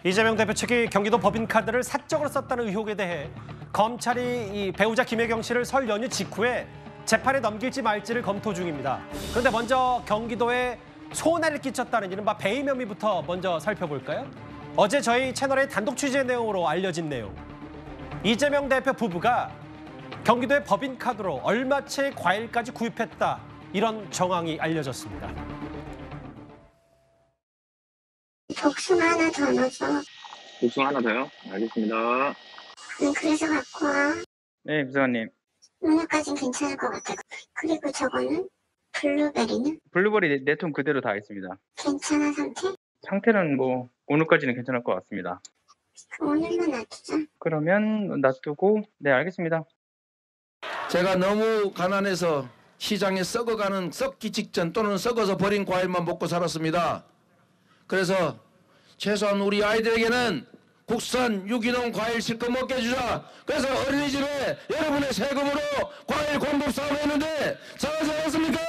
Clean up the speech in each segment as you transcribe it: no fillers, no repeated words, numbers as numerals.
이재명 대표 측이 경기도 법인카드를 사적으로 썼다는 의혹에 대해 검찰이 이 배우자 김혜경 씨를 설 연휴 직후에 재판에 넘길지 말지를 검토 중입니다. 그런데 먼저 경기도에 손해를 끼쳤다는 이른바 배임 혐의부터 먼저 살펴볼까요? 어제 저희 채널의 단독 취재 내용으로 알려진 내용. 이재명 대표 부부가 경기도의 법인카드로 얼마치의 과일까지 구입했다. 이런 정황이 알려졌습니다. 복숭아 하나 더 넣어서. 복숭아 하나 더요? 알겠습니다. 그래서 갖고 와. 네, 부사관님. 오늘까진 괜찮을 것 같아. 그리고 저거는? 블루베리는? 블루베리 4통 그대로 다 있습니다. 괜찮아 상태? 상태는 뭐 오늘까지는 괜찮을 것 같습니다. 오늘만 놔두자. 그러면 놔두고 네, 알겠습니다. 제가 너무 가난해서 시장에 썩어가는 썩기 직전 또는 썩어서 버린 과일만 먹고 살았습니다. 그래서 최소한 우리 아이들에게는 국산 유기농 과일 실컷 먹게 해주자. 그래서 어린이집에 여러분의 세금으로 과일 공급 사업했는데 잘하지 않았습니까?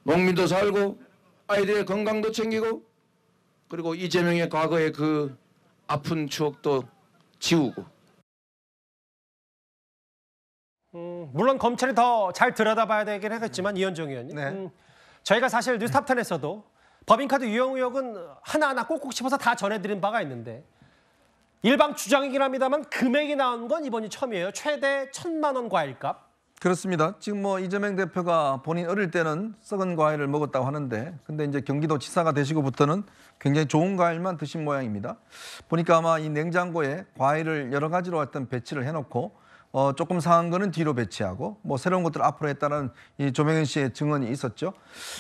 농민도 살고 아이들의 건강도 챙기고 그리고 이재명의 과거의 그 아픈 추억도 지우고. 물론 검찰이 더 잘 들여다봐야 되긴 하겠지만 이현정 의원님. 네. 저희가 사실 뉴스탑10에서도 법인카드 유용 의혹은 하나하나 꼭꼭 씹어서 다 전해드린 바가 있는데 일방 주장이긴 합니다만 금액이 나온 건 이번이 처음이에요. 최대 1,000만 원 과일값. 그렇습니다. 지금 뭐 이재명 대표가 본인 어릴 때는 썩은 과일을 먹었다고 하는데 근데 이제 경기도지사가 되시고부터는 굉장히 좋은 과일만 드신 모양입니다. 보니까 아마 이 냉장고에 과일을 여러 가지로 어떤 배치를 해놓고 조금 상한 거는 뒤로 배치하고 뭐 새로운 것들 앞으로 했다는 이 조명현 씨의 증언이 있었죠.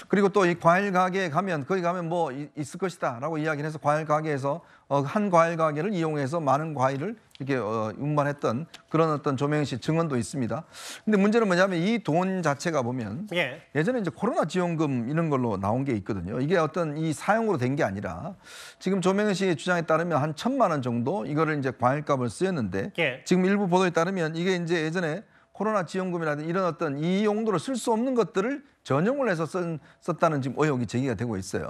그리고 또 이 과일 가게에 가면 거기 가면 뭐 있을 것이다라고 이야기를 해서 과일 가게에서 한 과일 가게를 이용해서 많은 과일을 이렇게 운반했던 그런 어떤 조명현 씨 증언도 있습니다. 근데 문제는 뭐냐면 이 돈 자체가 보면 예전에 이제 코로나 지원금 이런 걸로 나온 게 있거든요. 이게 어떤 이 사용으로 된 게 아니라 지금 조명현 씨의 주장에 따르면 한 1,000만 원 정도 이거를 이제 과일값을 쓰였는데 지금 일부 보도에 따르면 이게 이제 예전에 코로나 지원금이라든지 이런 어떤 이 용도로 쓸 수 없는 것들을 전용을 해서 썼다는 지금 의혹이 제기가 되고 있어요.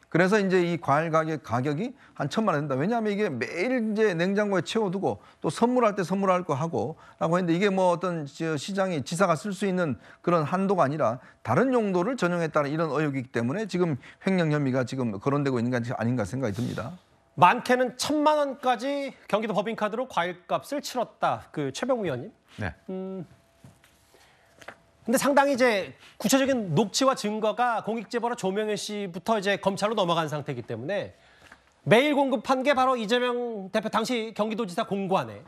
그래서 이제 이 과일 가격이 한 1,000만 원 된다. 왜냐하면 이게 매일 이제 냉장고에 채워두고 또 선물할 때 선물할 거 하고 라고 했는데 이게 뭐 어떤 시장이 지사가 쓸 수 있는 그런 한도가 아니라 다른 용도를 전용했다는 이런 의혹이기 때문에 지금 횡령 혐의가 지금 거론되고 있는 게 아닌가 생각이 듭니다. 많게는 1,000만 원까지 경기도 법인카드로 과일값을 치렀다. 그 최병우 의원님. 네. 근데 상당히 이제 구체적인 녹취와 증거가 공익제보로 조명현 씨부터 이제 검찰로 넘어간 상태이기 때문에 매일 공급한 게 바로 이재명 대표 당시 경기도지사 공관에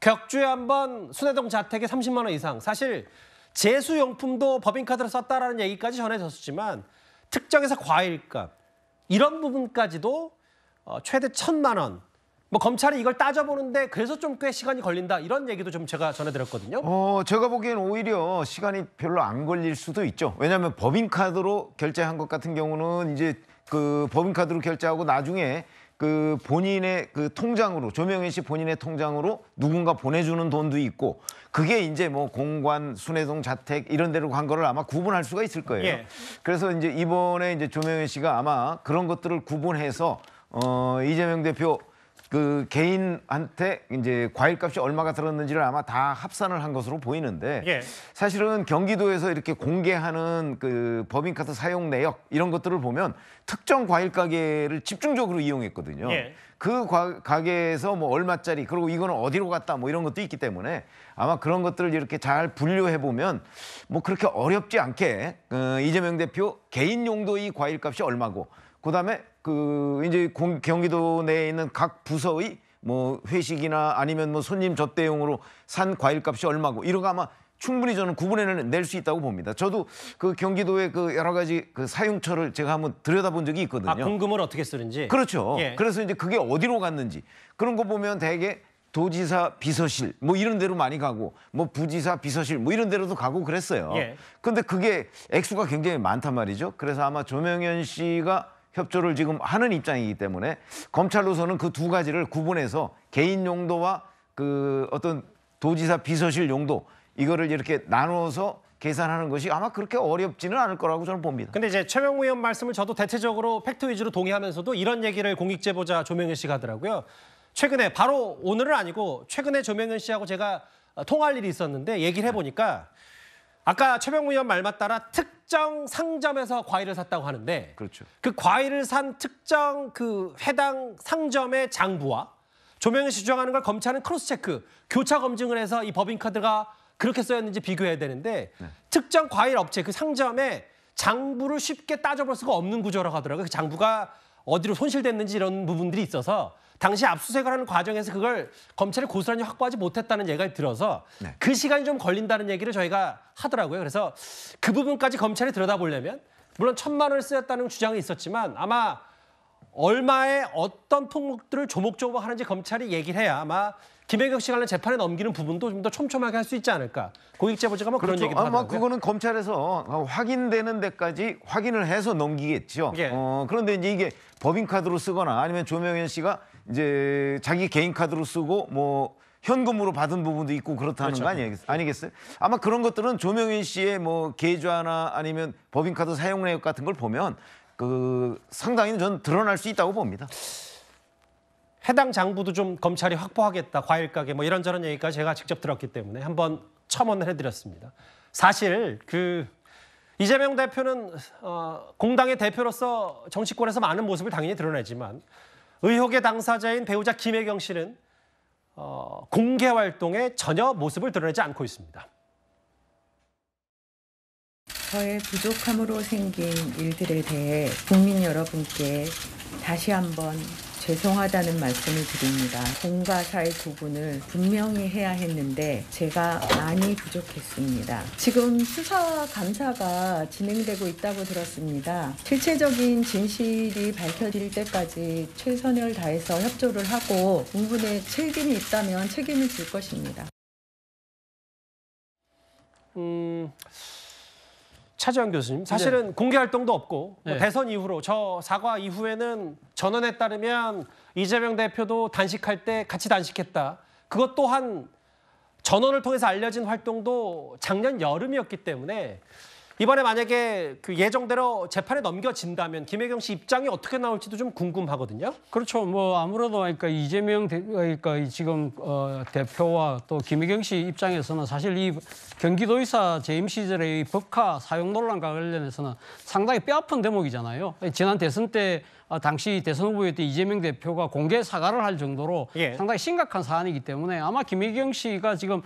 격주에 한번 순회동 자택에 30만 원 이상. 사실 제수용품도 법인카드를 썼다라는 얘기까지 전해졌었지만 특정해서 과일값 이런 부분까지도 최대 1,000만 원. 뭐 검찰이 이걸 따져보는데 그래서 좀 꽤 시간이 걸린다 이런 얘기도 좀 제가 전해드렸거든요. 제가 보기엔 오히려 시간이 별로 안 걸릴 수도 있죠. 왜냐하면 법인카드로 결제한 것 같은 경우는 이제 그 법인카드로 결제하고 나중에 그 본인의 그 통장으로 조명현 씨 본인의 통장으로 누군가 보내주는 돈도 있고 그게 이제 뭐 공관, 순회동 자택 이런 데로 간 거를 아마 구분할 수가 있을 거예요. 그래서 이제 이번에 이제 조명현 씨가 아마 그런 것들을 구분해서 이재명 대표 그 개인한테 이제 과일값이 얼마가 들었는지를 아마 다 합산을 한 것으로 보이는데 사실은 경기도에서 이렇게 공개하는 그 법인카드 사용 내역 이런 것들을 보면 특정 과일 가게를 집중적으로 이용했거든요. 그 가게에서 뭐 얼마짜리 그리고 이거는 어디로 갔다 뭐 이런 것도 있기 때문에 아마 그런 것들을 이렇게 잘 분류해 보면 뭐 그렇게 어렵지 않게 이재명 대표 개인 용도의 과일값이 얼마고 그다음에 그 이제 경기도 내에 있는 각 부서의 뭐 회식이나 아니면 뭐 손님 접대용으로 산 과일값이 얼마고 이런 거 아마 충분히 저는 구분해낼 수 있다고 봅니다. 저도 그 경기도의 그 여러 가지 그 사용처를 제가 한번 들여다본 적이 있거든요. 공금을 어떻게 쓰는지. 그렇죠. 그래서 이제 그게 어디로 갔는지 그런 거 보면 대개 도지사 비서실 뭐 이런 데로 많이 가고 뭐 부지사 비서실 뭐 이런 데로도 가고 그랬어요. 근데 그게 액수가 굉장히 많단 말이죠. 그래서 아마 조명현 씨가 협조를 지금 하는 입장이기 때문에 검찰로서는 그 두 가지를 구분해서 개인 용도와 그 어떤 도지사 비서실 용도 이거를 이렇게 나눠서 계산하는 것이 아마 그렇게 어렵지는 않을 거라고 저는 봅니다. 근데 이제 최명무 의원 말씀을 저도 대체적으로 팩트 위주로 동의하면서도 이런 얘기를 공익제보자 조명현 씨가 하더라고요. 최근에 바로 오늘은 아니고 최근에 조명현 씨하고 제가 통화할 일이 있었는데 얘기를 해보니까 아까 최명무 의원 말 맞따라 특정 상점에서 과일을 샀다고 하는데 그렇죠. 그 과일을 산 특정 그 해당 상점의 장부와 조명현 씨 주장하는 걸 검찰은 크로스체크, 교차 검증을 해서 이 법인카드가 그렇게 써였는지 비교해야 되는데 특정 과일 업체 그 상점에 장부를 쉽게 따져볼 수가 없는 구조라고 하더라고요. 그 장부가 어디로 손실됐는지 이런 부분들이 있어서 당시 압수수색을 하는 과정에서 그걸 검찰이 고스란히 확보하지 못했다는 얘기가 들어서 그 시간이 좀 걸린다는 얘기를 저희가 하더라고요. 그래서 그 부분까지 검찰이 들여다보려면 물론 1,000만 원을 쓰였다는 주장이 있었지만 아마 얼마의 어떤 품목들을 조목조목 하는지 검찰이 얘기를 해야 아마 김혜경 씨 관련 재판에 넘기는 부분도 좀 더 촘촘하게 할 수 있지 않을까. 공익제보자가 뭐 그런 그렇죠. 얘기도 아마 하더라고요. 그거는 검찰에서 확인되는 데까지 확인을 해서 넘기겠죠. 예. 그런데 이제 이게 법인카드로 쓰거나 아니면 조명현 씨가 이제 자기 개인 카드로 쓰고 뭐 현금으로 받은 부분도 있고 그렇다는 그렇죠. 거 아니겠어요? 아마 그런 것들은 조명현 씨의 뭐 계좌나 아니면 법인카드 사용 내역 같은 걸 보면 그 상당히 전 드러날 수 있다고 봅니다. 해당 장부도 좀 검찰이 확보하겠다. 과일 가게 뭐 이런저런 얘기까지 제가 직접 들었기 때문에 한번 첨언을 해드렸습니다. 사실 그 이재명 대표는 공당의 대표로서 정치권에서 많은 모습을 당연히 드러내지만 의혹의 당사자인 배우자 김혜경 씨는 공개 활동에 전혀 모습을 드러내지 않고 있습니다. 저의 부족함으로 생긴 일들에 대해 국민 여러분께 다시 한번 죄송하다는 말씀을 드립니다. 공과 사의 구분을 분명히 해야 했는데 제가 많이 부족했습니다. 지금 수사 감사가 진행되고 있다고 들었습니다. 실체적인 진실이 밝혀질 때까지 최선을 다해서 협조를 하고 공분에 책임이 있다면 책임을 질 것입니다. 차지원 교수님, 사실은 공개 활동도 없고 뭐 네. 대선 이후로 저 사과 이후에는 전언에 따르면 이재명 대표도 단식할 때 같이 단식했다. 그것 또한 전언을 통해서 알려진 활동도 작년 여름이었기 때문에 이번에 만약에 그 예정대로 재판에 넘겨진다면 김혜경 씨 입장이 어떻게 나올지도 좀 궁금하거든요. 그렇죠. 뭐 아무래도 그러니까 이재명 그러니까 지금 대표와 또 김혜경 씨 입장에서는 사실 이 경기도의사 재임 시절의 이 법카 사용 논란과 관련해서는 상당히 뼈아픈 대목이잖아요. 지난 대선 때 당시 대선 후보였던 이재명 대표가 공개 사과를 할 정도로 예. 상당히 심각한 사안이기 때문에 아마 김혜경 씨가 지금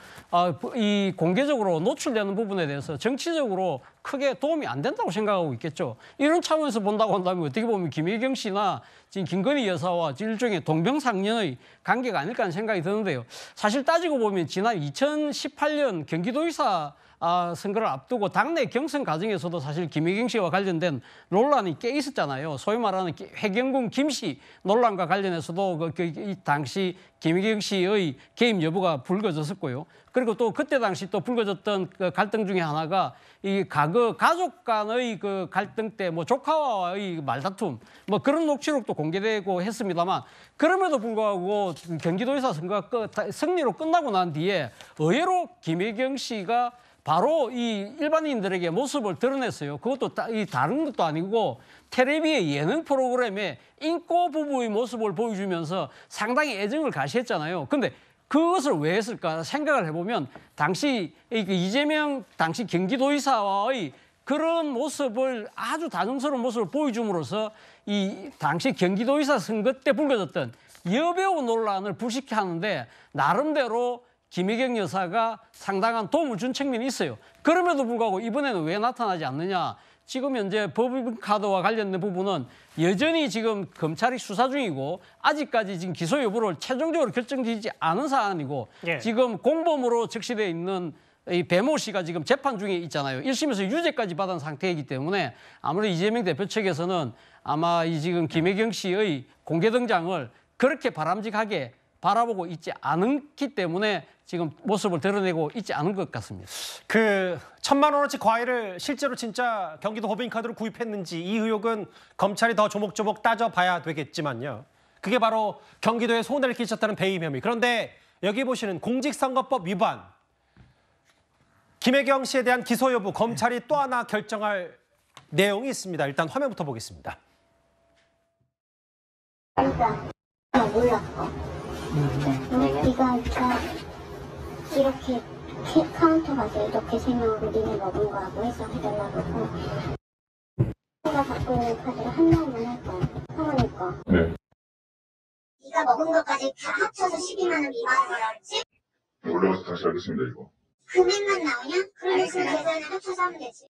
이 공개적으로 노출되는 부분에 대해서 정치적으로 크게 도움이 안 된다고 생각하고 있겠죠. 이런 차원에서 본다고 한다면 어떻게 보면 김혜경 씨나 지금 김건희 여사와 일종의 동병상련의 관계가 아닐까 하는 생각이 드는데요. 사실 따지고 보면 지난 2018년 경기도의사 선거를 앞두고 당내 경선 과정에서도 사실 김혜경 씨와 관련된 논란이 꽤 있었잖아요. 소위 말하는 해경군 김씨 논란과 관련해서도 이 당시 김혜경 씨의 개입 여부가 불거졌었고요. 그리고 또 그때 당시 또 불거졌던 그 갈등 중에 하나가 이 과거 가족 간의 그 갈등 때 뭐 조카와의 말다툼 뭐 그런 녹취록도 공개되고 했습니다만 그럼에도 불구하고 경기도의사 선거가 승리로 끝나고 난 뒤에 의외로 김혜경 씨가 바로 이 일반인들에게 모습을 드러냈어요. 그것도 이 다른 것도 아니고 텔레비의 예능 프로그램에 인꼬 부부의 모습을 보여주면서 상당히 애정을 가시했잖아요. 근데 그것을 왜 했을까 생각을 해보면 당시 이재명 당시 경기도의사와의 그런 모습을 아주 다정스러운 모습을 보여줌으로써 이 당시 경기도의사 선거 때 불거졌던 여배우 논란을 불식하는데 나름대로 김혜경 여사가 상당한 도움을 준 측면이 있어요. 그럼에도 불구하고 이번에는 왜 나타나지 않느냐. 지금 현재 법인카드와 관련된 부분은 여전히 지금 검찰이 수사 중이고 아직까지 지금 기소 여부를 최종적으로 결정되지 않은 사안이고 예. 지금 공범으로 적시되어 있는 이 배모 씨가 지금 재판 중에 있잖아요. 1심에서 유죄까지 받은 상태이기 때문에 아무래도 이재명 대표 측에서는 아마 이 지금 김혜경 씨의 공개 등장을 그렇게 바람직하게 바라보고 있지 않기 때문에 지금 모습을 드러내고 있지 않은 것 같습니다. 그 1,000만 원어치 과일을 실제로 진짜 경기도 법인카드로 구입했는지 이 의혹은 검찰이 더 조목조목 따져봐야 되겠지만요. 그게 바로 경기도에 손해를 끼쳤다는 배임 혐의. 그런데 여기 보시는 공직선거법 위반. 김혜경 씨에 대한 기소 여부 검찰이 또 하나 결정할 내용이 있습니다. 일단 화면부터 보겠습니다. 그러니까 몰랐어. 네가 이렇게 카운터 가서 이렇게 생각으로 니네 먹은 거하고 해서 해달라고 하고 내가 갖고 있는 카드를 한 명만 할 거야. 성원이 거. 네. 네가 먹은 것까지 다 합쳐서 12만 원 미만인 거였지? 올라가서 다시 하겠습니다, 이거. 금액만 나오냐? 그럼 그 계산을 합쳐서 하면 되지.